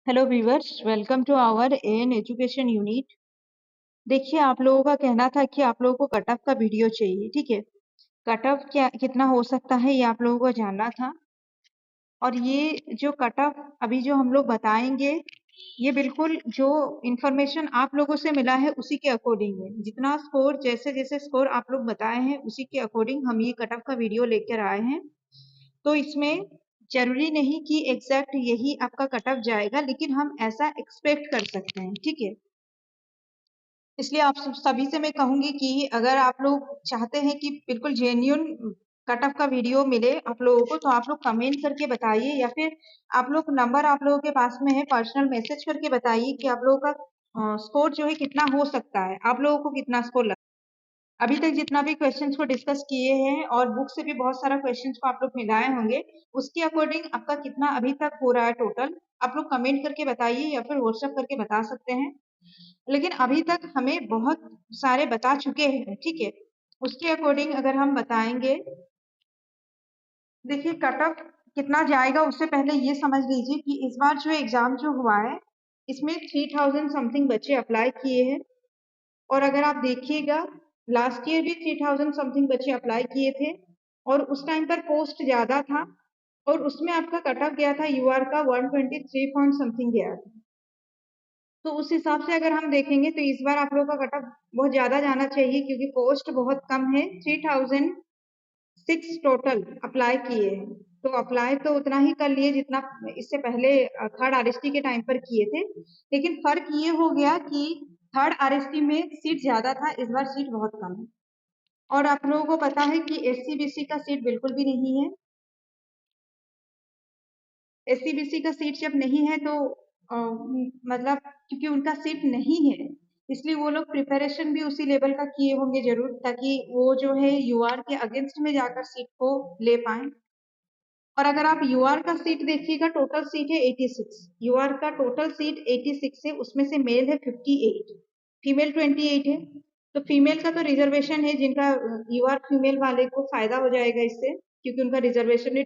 Hello viewers, welcome to our an education unit. देखिए, आप लोगों का कहना था कि आप लोगों को कट ऑफ का वीडियो चाहिए। ठीक है, कट ऑफ क्या कितना हो सकता है ये आप लोगों को जानना था। और ये जो कट ऑफ अभी जो हम लोग बताएंगे, ये बिल्कुल जो इंफॉर्मेशन आप लोगों से मिला है उसी के अकॉर्डिंग है। जितना स्कोर जैसे जैसे स्कोर आप लोग बताए हैं उसी के अकॉर्डिंग हम ये कट ऑफ का वीडियो लेकर आए हैं। तो इसमें जरूरी नहीं कि एग्जैक्ट यही आपका कट ऑफ जाएगा, लेकिन हम ऐसा एक्सपेक्ट कर सकते हैं। ठीक है, इसलिए आप सभी से मैं कहूंगी कि अगर आप लोग चाहते हैं कि बिल्कुल जेन्युइन कट ऑफ का वीडियो मिले आप लोगों को, तो आप लोग कमेंट करके बताइए, या फिर आप लोग नंबर आप लोगों के पास में है, पर्सनल मैसेज करके बताइए कि आप लोगों का स्कोर जो है कितना हो सकता है, आप लोगों को कितना स्कोर लगता है। अभी तक जितना भी क्वेश्चंस को डिस्कस किए हैं और बुक से भी बहुत सारा क्वेश्चंस को आप लोग मिलाए होंगे, उसके अकॉर्डिंग आपका कितना अभी तक हो रहा है टोटल, आप लोग कमेंट करके बताइए या फिर व्हाट्सएप करके बता सकते हैं। लेकिन अभी तक हमें बहुत सारे बता चुके हैं। ठीक है, उसके अकॉर्डिंग अगर हम बताएंगे, देखिए कट ऑफ कितना जाएगा उससे पहले ये समझ लीजिए कि इस बार जो एग्जाम जो हुआ है इसमें 3000 समथिंग बच्चे अप्लाई किए हैं। और अगर आप देखिएगा, लास्ट ईयर भी 3000 समथिंग बच्चे अप्लाई किए थे और उस टाइम पर पोस्ट ज्यादा था, और उसमें आपका कट ऑफ गया था यूआर का 123 पॉइंट समथिंग गया था। तो उस हिसाब से अगर हम देखेंगे तो इस बार आप लोगों का कट ऑफ बहुत ज्यादा जाना चाहिए, क्योंकि पोस्ट बहुत कम है। 3006 टोटल अप्लाई किए हैं, तो अप्लाई तो उतना ही कर लिए जितना इससे पहले थर्ड आरएसटी के टाइम पर किए थे। लेकिन फर्क ये हो गया कि थर्ड आरएसटी में सीट ज्यादा था, इस बार सीट बहुत कम है। और आप लोगों को पता है कि एससीबीसी का सीट बिल्कुल भी नहीं है। एससीबीसी का सीट जब नहीं है तो मतलब क्योंकि उनका सीट नहीं है, इसलिए वो लोग प्रिपरेशन भी उसी लेवल का किए होंगे जरूर, ताकि वो जो है यूआर के अगेंस्ट में जाकर सीट को ले पाए। और अगर आप यूआर का सीट देखिएगा, टोटल सीट है 86। यूआर का टोटल सीट 86 है, उसमें से मेल है 58, फीमेल 28 है। तो फीमेल का तो रिजर्वेशन है, जिनका यूआर फीमेल वाले को फायदा हो जाएगा इससे, क्योंकि उनका रिजर्वेशन है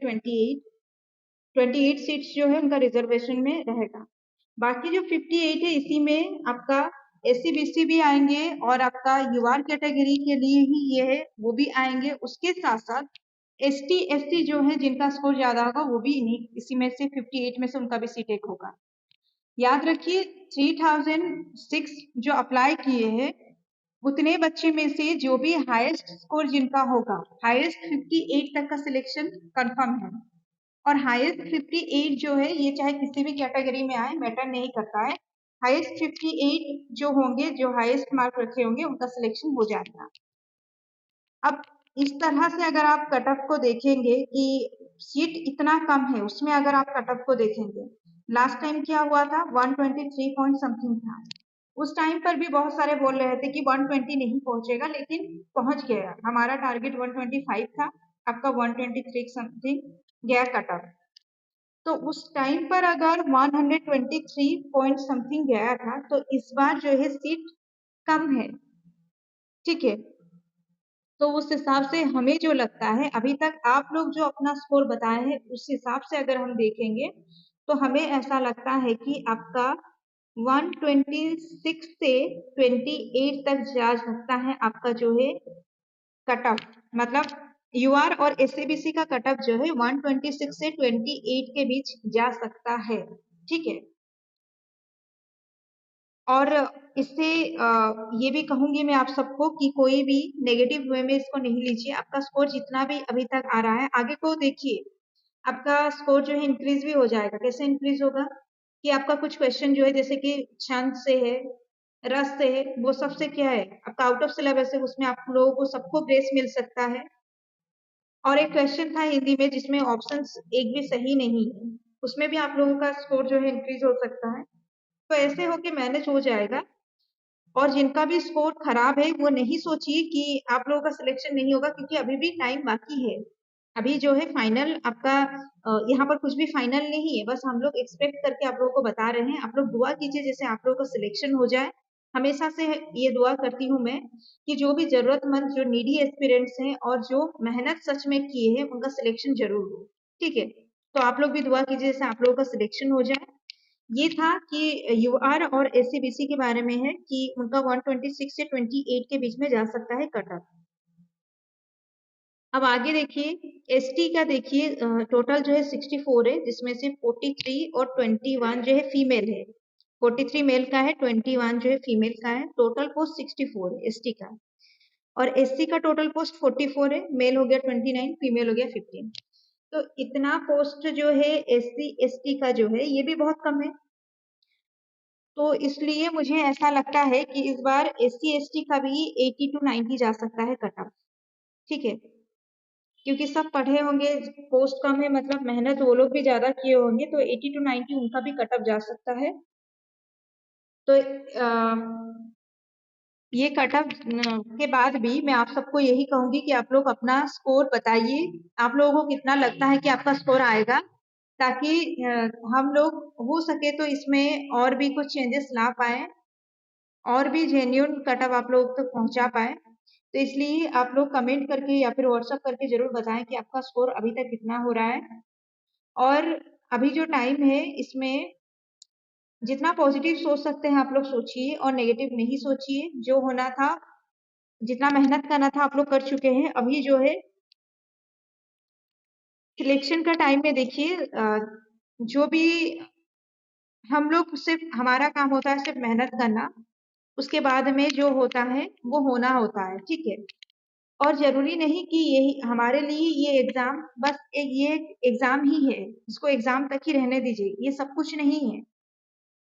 28 सीट्स जो है उनका रिजर्वेशन में रहेगा। बाकी जो 58 है इसी में आपका एससी बीसी भी आएंगे, और आपका यूआर कैटेगरी के लिए ही ये है वो भी आएंगे। उसके साथ साथ एसटी एससी जो है जिनका स्कोर ज्यादा होगा वो भी इन्हीं इसी में से 58 में से उनका भी सीट एक होगा। याद रखिए, 3006 जो अप्लाई किए हैं उतने बच्चे में से जो भी हाईएस्ट स्कोर जिनका होगा, हाईएस्ट 58 तक का सिलेक्शन कंफर्म है। और हाईएस्ट 58 जो है ये चाहे किसी भी कैटेगरी में आए मैटर नहीं करता है, हाईएस्ट 58 जो होंगे, जो हाईएस्ट मार्क रखे होंगे उनका सिलेक्शन हो जाएगा। अब इस तरह से अगर आप कट ऑफ को देखेंगे कि सीट इतना कम है, उसमें अगर आप कट ऑफ को देखेंगे, लास्ट टाइम क्या हुआ था, 123 पॉइंट समथिंग था। उस टाइम पर भी बहुत सारे बोल रहे थे कि 120 नहीं पहुंचेगा, लेकिन पहुंच गया। हमारा टारगेट 125 था, आपका 123 समथिंग गया कट ऑफ। तो उस टाइम पर अगर 123 पॉइंट समथिंग गया था, तो इस बार जो है सीट कम है। ठीक है, तो उस हिसाब से हमें जो लगता है, अभी तक आप लोग जो अपना स्कोर बताए हैं उस हिसाब से अगर हम देखेंगे, तो हमें ऐसा लगता है कि आपका 126 से 28 तक जा सकता है आपका जो है कट ऑफ। मतलब यूआर और एसएबीसी का कट ऑफ जो है 126 से 28 के बीच जा सकता है। ठीक है, और इससे ये भी कहूंगी मैं आप सबको कि कोई भी नेगेटिव वे में इसको नहीं लीजिए। आपका स्कोर जितना भी अभी तक आ रहा है, आगे को देखिए, आपका स्कोर जो है इंक्रीज भी हो जाएगा। कैसे इंक्रीज होगा कि आपका कुछ क्वेश्चन जो है जैसे कि छंद से है, रस से है, वो सबसे क्या है आपका आउट ऑफ सिलेबस है, उसमें आप लोगों को सबको ग्रेस मिल सकता है। और एक क्वेश्चन था हिंदी में जिसमें ऑप्शंस एक भी सही नहीं है, उसमें भी आप लोगों का स्कोर जो है इंक्रीज हो सकता है। तो ऐसे होके मैनेज हो जाएगा। और जिनका भी स्कोर खराब है वो नहीं सोचिए कि आप लोगों का सिलेक्शन नहीं होगा, क्योंकि अभी भी टाइम बाकी है। अभी जो है फाइनल आपका यहाँ पर कुछ भी फाइनल नहीं है, बस हम लोग एक्सपेक्ट करके आप लोगों को बता रहे हैं। आप लोग दुआ कीजिए जैसे आप लोगों का सिलेक्शन हो जाए। हमेशा से ये दुआ करती हूँ मैं कि जो भी जरूरतमंद, जो नीडी एस्पिरेंट्स हैं और जो मेहनत सच में किए हैं उनका सिलेक्शन जरूर हो। ठीक है, तो आप लोग भी दुआ कीजिए जैसे आप लोगों का सिलेक्शन हो जाए। ये था कि यूआर और एससीबीसी के बारे में है कि उनका 126 से 28 के बीच में जा सकता है कट ऑफ। अब आगे देखिए एसटी का देखिए टोटल जो है 64 है, जिसमें से 43 और 21 जो है फीमेल है। 43 मेल का है, 21 जो है फीमेल का है। टोटल पोस्ट 64 है एसटी का। और एससी का टोटल पोस्ट 44 है, मेल हो गया 29, फीमेल हो गया 15। तो इतना पोस्ट जो है एससी एसटी का जो है ये भी बहुत कम है। तो इसलिए मुझे ऐसा लगता है कि इस बार एससी एसटी का भी 80 to 90 जा सकता है कट ऑफ। ठीक है, क्योंकि सब पढ़े होंगे, पोस्ट कम है, मतलब मेहनत वो लोग भी ज्यादा किए होंगे, तो 80 to 90 उनका भी कट ऑफ जा सकता है। तो ये कट ऑफ के बाद भी मैं आप सबको यही कहूंगी कि आप लोग अपना स्कोर बताइए, आप लोगों को कितना लगता है कि आपका स्कोर आएगा, ताकि हम लोग हो सके तो इसमें और भी कुछ चेंजेस ला पाए और भी जेन्युइन कट ऑफ आप लोग तक पहुंचा पाए। तो इसलिए आप लोग कमेंट करके या फिर व्हाट्सएप करके जरूर बताएं कि आपका स्कोर अभी तक कितना हो रहा है। और अभी जो टाइम है इसमें जितना पॉजिटिव सोच सकते हैं आप लोग सोचिए और नेगेटिव नहीं सोचिए। जो होना था, जितना मेहनत करना था आप लोग कर चुके हैं। अभी जो है सिलेक्शन का टाइम में देखिए जो भी हम लोग, सिर्फ हमारा काम होता है सिर्फ मेहनत करना, उसके बाद में जो होता है वो होना होता है। ठीक है, और जरूरी नहीं कि यही हमारे लिए ये एग्जाम बस ये एग्जाम ही है, इसको एग्जाम तक ही रहने दीजिए, ये सब कुछ नहीं है।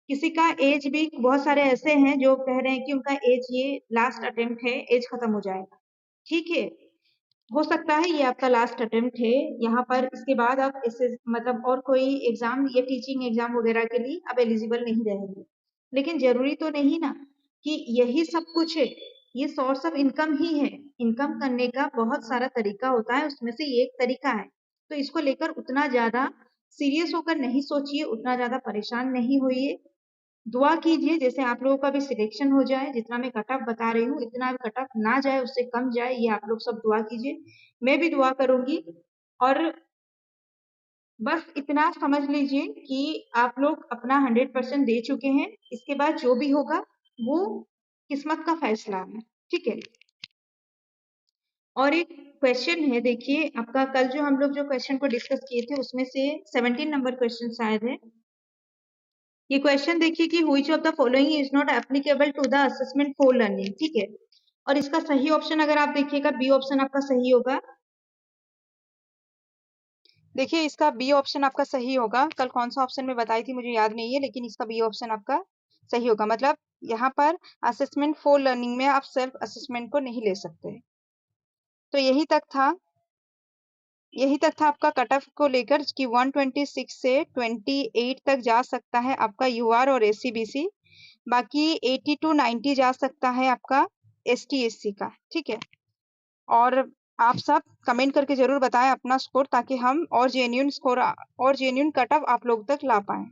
किसी का एज भी, बहुत सारे ऐसे हैं जो कह रहे हैं कि उनका एज ये लास्ट अटेम्प्ट है, एज खत्म हो जाएगा। ठीक है, हो सकता है ये आपका लास्ट अटेम्प्ट है यहाँ पर, इसके बाद आप इससे मतलब और कोई एग्जाम या टीचिंग एग्जाम वगैरह के लिए आप एलिजिबल नहीं रहेंगे। लेकिन जरूरी तो नहीं ना कि यही सब कुछ है, ये सोर्स ऑफ इनकम ही है। इनकम करने का बहुत सारा तरीका होता है, उसमें से ये एक तरीका है। तो इसको लेकर उतना ज्यादा सीरियस होकर नहीं सोचिए, उतना ज्यादा परेशान नहीं होइए। दुआ कीजिए जैसे आप लोगों का भी सिलेक्शन हो जाए, जितना मैं कट ऑफ बता रही हूँ इतना कट ऑफ ना जाए, उससे कम जाए, ये आप लोग सब दुआ कीजिए, मैं भी दुआ करूंगी। और बस इतना समझ लीजिए कि आप लोग अपना 100% दे चुके हैं, इसके बाद जो भी होगा वो किस्मत का फैसला है। ठीक है, और एक क्वेश्चन है, देखिए आपका कल जो हम लोग जो क्वेश्चन को डिस्कस किए थे उसमें से 17 नंबर क्वेश्चन शायद है। ये क्वेश्चन देखिए कि which of the following is not applicable to the assessment for learning. ठीक है, और इसका सही ऑप्शन अगर आप देखिएगा बी ऑप्शन आपका सही होगा। देखिए इसका बी ऑप्शन आपका सही होगा। कल कौन सा ऑप्शन में बताई थी मुझे याद नहीं है, लेकिन इसका बी ऑप्शन आपका सही होगा। मतलब यहाँ पर असेसमेंट फॉर लर्निंग में आप सेल्फ असेसमेंट को नहीं ले सकते। तो यही तक था आपका कट ऑफ को लेकर कि 126 से 28 तक जा सकता है आपका यूआर और एससीबीसी। बाकी 80 to 90 जा सकता है आपका एसटी एससी का। ठीक है, और आप सब कमेंट करके जरूर बताएं अपना स्कोर, ताकि हम और जेन्युइन स्कोर और जेन्युइन कट ऑफ आप लोग तक ला पाए।